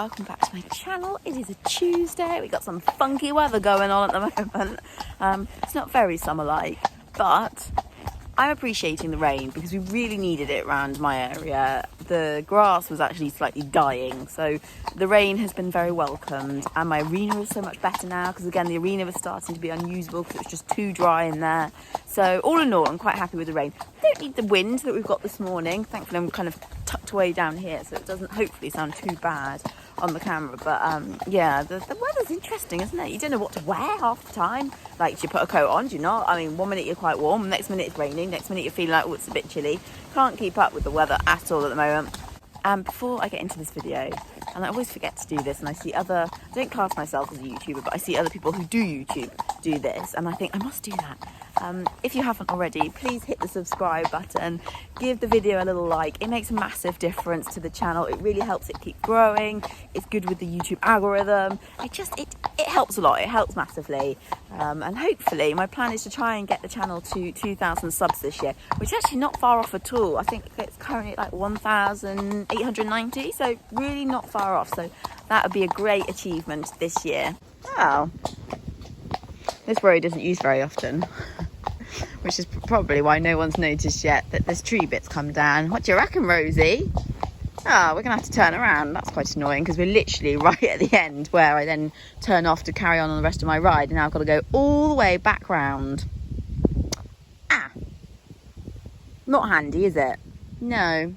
welcome back to my channel. It is a Tuesday. We got some funky weather going on at the moment. It's not very summer-like, but I'm appreciating the rain because we really needed it around my area. The grass was actually slightly dying, so the rain has been very welcomed, and my arena is so much better now because again the arena was starting to be unusable because it was just too dry in there. So all in all, I'm quite happy with the rain. I don't need the wind that we've got this morning. Thankfully I'm kind of tucked away down here so it doesn't hopefully sound too bad on the camera, but yeah, the weather's interesting, isn't it? You don't know what to wear half the time. Like, do you put a coat on? Do you not? I mean, one minute you're quite warm, next minute it's raining, next minute you're feeling like, oh, it's a bit chilly. Can't keep up with the weather at all at the moment. And before I get into this video, and I always forget to do this, and I see I don't class myself as a YouTuber, but I see other people who do YouTube do this, and I think I must do that. If you haven't already, please hit the subscribe button, give the video a little like. It makes a massive difference to the channel. It really helps it keep growing. It's good with the YouTube algorithm. It helps a lot. It helps massively. And hopefully my plan is to try and get the channel to 2,000 subs this year, which is actually not far off at all. I think it's currently at like 1,890, so really not far off. So that would be a great achievement this year. Wow. This road isn't used very often, which is probably why no one's noticed yet that this tree bit's come down. What do you reckon, Rosie? Oh, we're going to have to turn around. That's quite annoying because we're literally right at the end where I then turn off to carry on the rest of my ride. And now I've got to go all the way back round. Not handy, is it? No.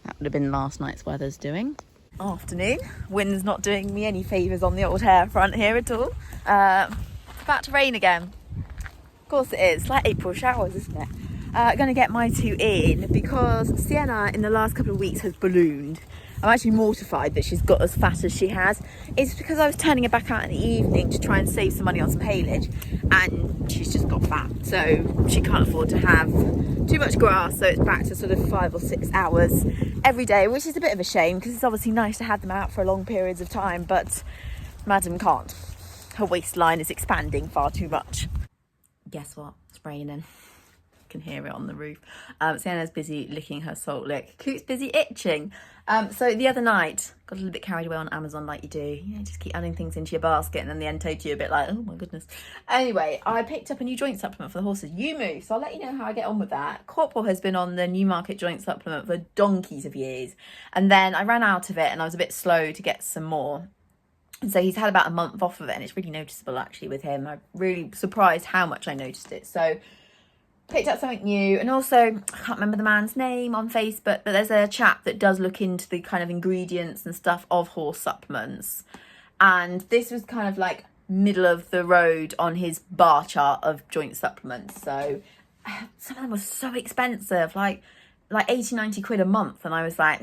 That would have been last night's weather's doing. Afternoon. Wind's not doing me any favours on the old hair front here at all. About to rain again. Of course it is. It's like April showers, isn't it? Going to get my two in because Sienna in the last couple of weeks has ballooned. I'm actually mortified that she's got as fat as she has. It's because I was turning her back out in the evening to try and save some money on some haylage, and she's just got fat. So she can't afford to have too much grass, so it's back to sort of 5 or 6 hours every day, which is a bit of a shame because it's obviously nice to have them out for long periods of time, but Madam can't. Her waistline is expanding far too much. Guess what? It's raining. You can hear it on the roof. Sienna's busy licking her salt lick. Coot's busy itching. So the other night, got a little bit carried away on Amazon like you do. You know, just keep adding things into your basket and then the end takes you a bit like, oh my goodness. Anyway, I picked up a new joint supplement for the horses. You move. So I'll let you know how I get on with that. Corporal has been on the Newmarket joint supplement for donkeys of years. And then I ran out of it and I was a bit slow to get some more. And so he's had about a month off of it, and it's really noticeable actually with him. I'm really surprised how much I noticed it. So picked up something new, and also I can't remember the man's name on Facebook, but there's a chap that does look into the kind of ingredients and stuff of horse supplements, and this was kind of like middle of the road on his bar chart of joint supplements. So some of them were so expensive, like 80-90 quid a month, and I was like,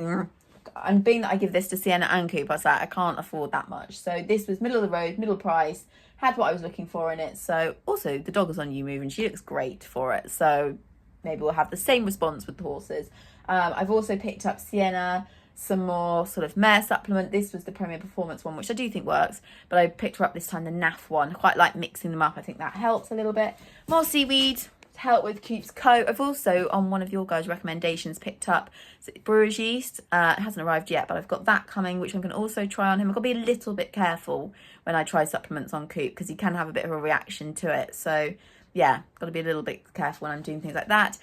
and being that I give this to Sienna and Coop, I was like, I can't afford that much. So this was middle of the road, middle price, had what I was looking for in it. So also the dog is on You Move and she looks great for it. So maybe we'll have the same response with the horses. I've also picked up Sienna some more sort of mare supplement. This was the Premier Performance one, which I do think works, but I picked her up this time the NAF one. I quite like mixing them up. I think that helps a little bit. More seaweed to help with Coop's coat. I've also, on one of your guys' recommendations, picked up brewer's yeast. It hasn't arrived yet, but I've got that coming, which I'm going to also try on him. I've got to be a little bit careful when I try supplements on Coop because he can have a bit of a reaction to it. So yeah, got to be a little bit careful when I'm doing things like that.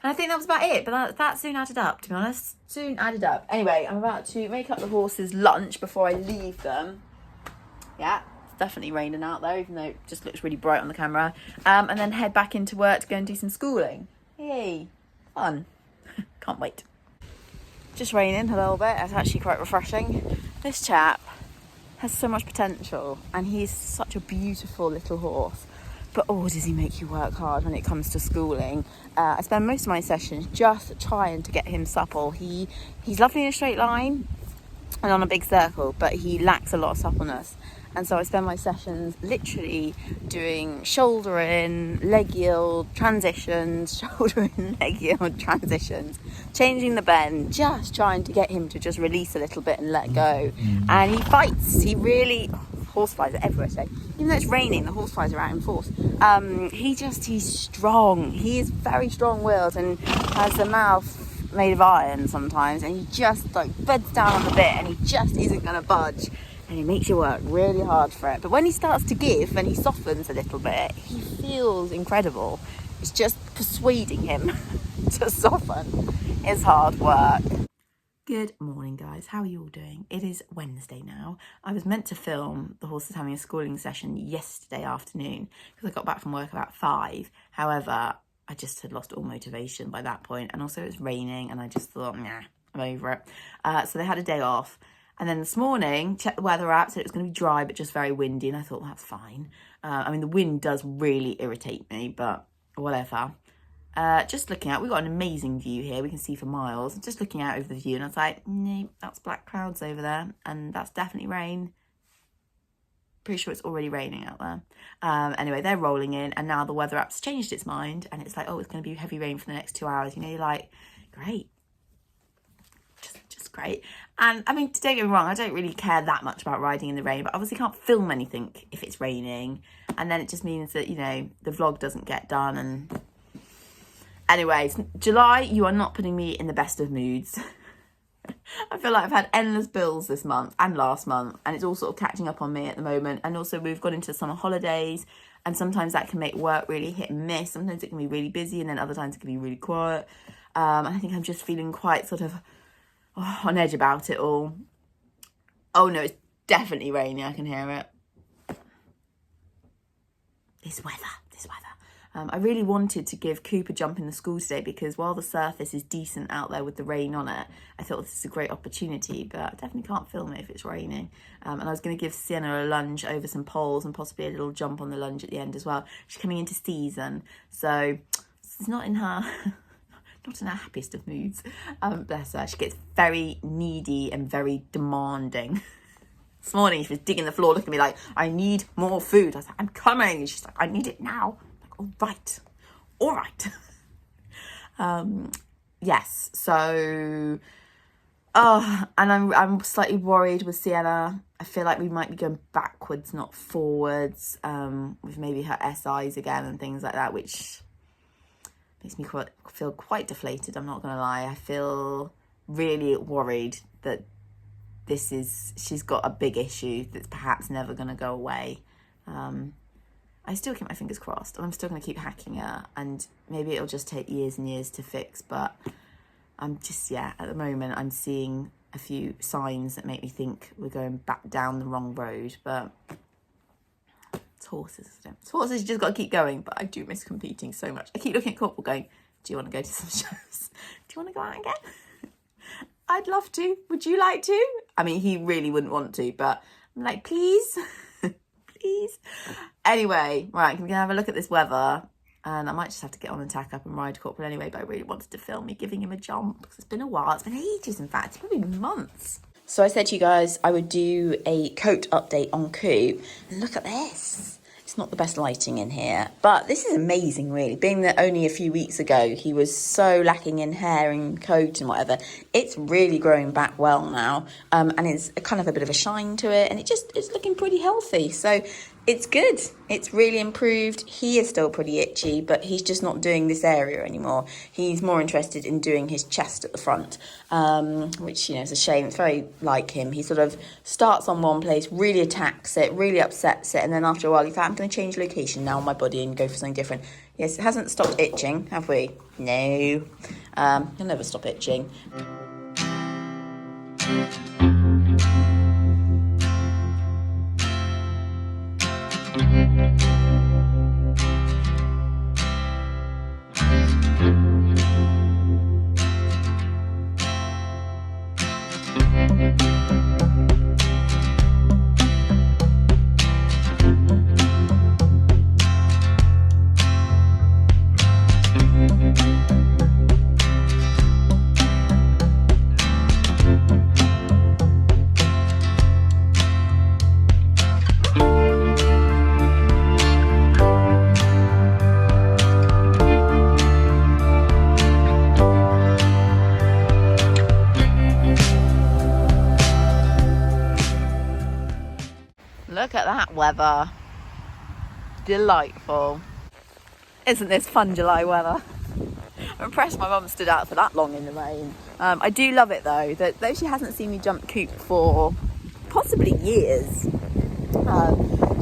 And I think that was about it, but that soon added up, to be honest. Soon added up. Anyway, I'm about to make up the horses' lunch before I leave them. Yeah, it's definitely raining out there, even though it just looks really bright on the camera. And then head back into work to go and do some schooling. Yay, fun. Can't wait. Just raining a little bit. It's actually quite refreshing. This chap has so much potential, and he's such a beautiful little horse. But oh, does he make you work hard when it comes to schooling. I spend most of my sessions just trying to get him supple. He's lovely in a straight line and on a big circle, but he lacks a lot of suppleness. And so I spend my sessions literally doing shoulder in, leg yield, transitions, shoulder in, leg yield, transitions, changing the bend, just trying to get him to just release a little bit and let go. And he fights. He really... horseflies are everywhere today. Even though it's raining, the horseflies are out in force. He's strong. He is very strong-willed and has a mouth made of iron sometimes, and he just like beds down on the bit and he just isn't going to budge, and he makes you work really hard for it. But when he starts to give and he softens a little bit, he feels incredible. It's just persuading him to soften is hard work. Good morning, guys. How are you all doing? It is Wednesday now. I was meant to film the horses having a schooling session yesterday afternoon because I got back from work about 5. However, I just had lost all motivation by that point, and also it was raining, and I just thought, nah, I'm over it. So they had a day off, and then this morning, checked the weather app, said it was going to be dry but just very windy, and I thought, well, that's fine. I mean, the wind does really irritate me, but whatever. Just looking out, we've got an amazing view here. We can see for miles. Just looking out over the view, and I was like, no, that's black clouds over there, and that's definitely rain. Pretty sure it's already raining out there. Anyway, they're rolling in, and now the weather app's changed its mind, and it's like, oh, it's going to be heavy rain for the next 2 hours. You know, you're like, great. Just great. And I mean, don't get me wrong, I don't really care that much about riding in the rain, but obviously can't film anything if it's raining, and then it just means that, you know, the vlog doesn't get done. And anyways, July, you are not putting me in the best of moods. I feel like I've had endless bills this month and last month, and it's all sort of catching up on me at the moment. And also we've gone into summer holidays, and sometimes that can make work really hit and miss. Sometimes it can be really busy, and then other times it can be really quiet. And I think I'm just feeling quite sort of on edge about it all. Oh no, it's definitely raining. I can hear it. This weather. I really wanted to give Coop a jump in the school today, because while the surface is decent out there with the rain on it, I thought this is a great opportunity, but I definitely can't film it if it's raining. And I was going to give Sienna a lunge over some poles and possibly a little jump on the lunge at the end as well. She's coming into season, so it's not in her happiest of moods. Bless her. She gets very needy and very demanding. This morning she was digging the floor, looking at me like, I need more food. I was like, I'm coming. She's like, I need it now. All right. Yes, so and I'm slightly worried with Sienna. I feel like we might be going backwards, not forwards, with maybe her SIs again and things like that, which makes me feel quite deflated. I'm not gonna lie. I feel really worried that she's got a big issue that's perhaps never gonna go away. I still keep my fingers crossed, and I'm still going to keep hacking her, and maybe it'll just take years and years to fix, but I'm just, at the moment I'm seeing a few signs that make me think we're going back down the wrong road, but it's horses, isn't it? It's horses, you just got to keep going, but I do miss competing so much. I keep looking at Corporal going, do you want to go to some shows? Do you want to go out again? I'd love to. Would you like to? I mean, he really wouldn't want to, but I'm like, please. Please. Anyway, right, I'm gonna have a look at this weather, and I might just have to get on and tack up and ride Corporal anyway, but I really wanted to film me giving him a jump, because it's been a while. It's been ages, in fact. It's probably been months. So I said to you guys I would do a coat update on Coop, and look at this. It's not the best lighting in here, but this is amazing, really. Being that only a few weeks ago he was so lacking in hair and coat and whatever, it's really growing back well now, and it's kind of a bit of a shine to it, and it's looking pretty healthy. So it's good. It's really improved. He is still pretty itchy, but he's just not doing this area anymore. He's more interested in doing his chest at the front, which, you know, is a shame. It's very like him. He sort of starts on one place, really attacks it, really upsets it, and then after a while, he's like, I'm going to change location now on my body and go for something different. Yes, it hasn't stopped itching, have we? No. He'll never stop itching. Look at that weather. Delightful. Isn't this fun July weather? I'm impressed my mum stood out for that long in the rain. I do love it though, that though she hasn't seen me jump coop for possibly years,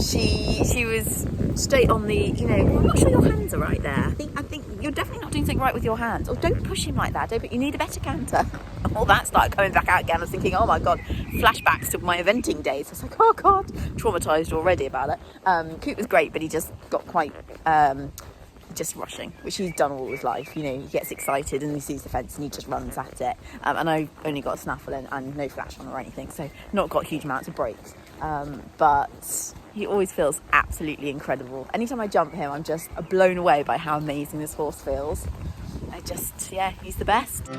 she was straight on the, you know, I'm not sure your hands are right there. I think you're definitely not doing something right with your hands. Or don't push him like that, but you need a better canter. All that started coming back out again. I was thinking, oh my God, flashbacks to my eventing days. I was like, oh God, traumatised already about it. Coop was great, but he just got quite just rushing, which he's done all his life. You know, he gets excited and he sees the fence and he just runs at it. And I've only got a snaffle and no flash on or anything, so not got huge amounts of breaks. But he always feels absolutely incredible. Anytime I jump him, I'm just blown away by how amazing this horse feels. Yeah, he's the best.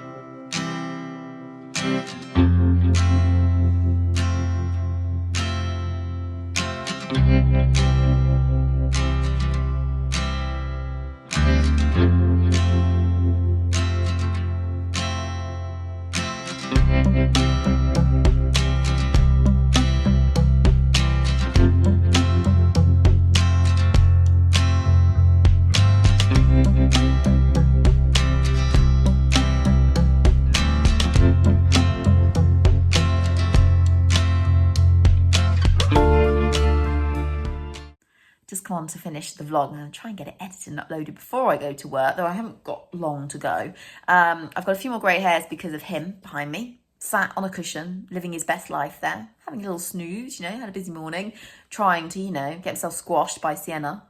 Just come on to finish the vlog and try and get it edited and uploaded before I go to work, though I haven't got long to go. I've got a few more grey hairs because of him behind me, sat on a cushion, living his best life there, having a little snooze, you know, had a busy morning, trying to, you know, get himself squashed by Sienna.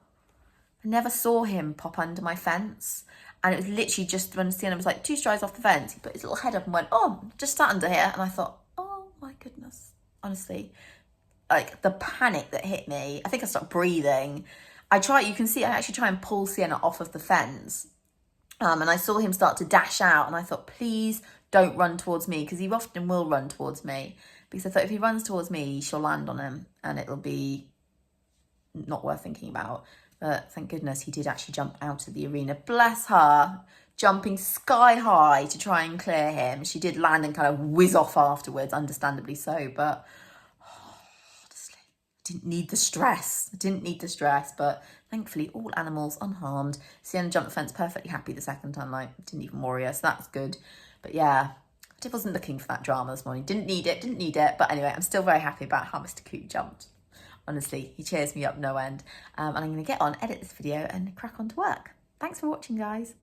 I never saw him pop under my fence. And it was literally just when Sienna was like 2 strides off the fence, he put his little head up and went, oh, just sat under here. And I thought, oh my goodness, honestly. Like the panic that hit me, I think I stopped breathing. You can see, I actually try and pull Sienna off of the fence. And I saw him start to dash out and I thought, please don't run towards me, because he often will run towards me. Because I thought if he runs towards me, she'll land on him and it'll be not worth thinking about. But thank goodness he did actually jump out of the arena. Bless her, jumping sky high to try and clear him. She did land and kind of whiz off afterwards, understandably so, but didn't need the stress. But thankfully all animals unharmed. Sienna jumped the fence perfectly happy the second time, like didn't even worry her, so that's good. But yeah, I wasn't looking for that drama this morning. Didn't need it. But anyway, I'm still very happy about how Mr. Coop jumped. Honestly, he cheers me up no end. And I'm going to get on, edit this video and crack on to work. Thanks for watching, guys.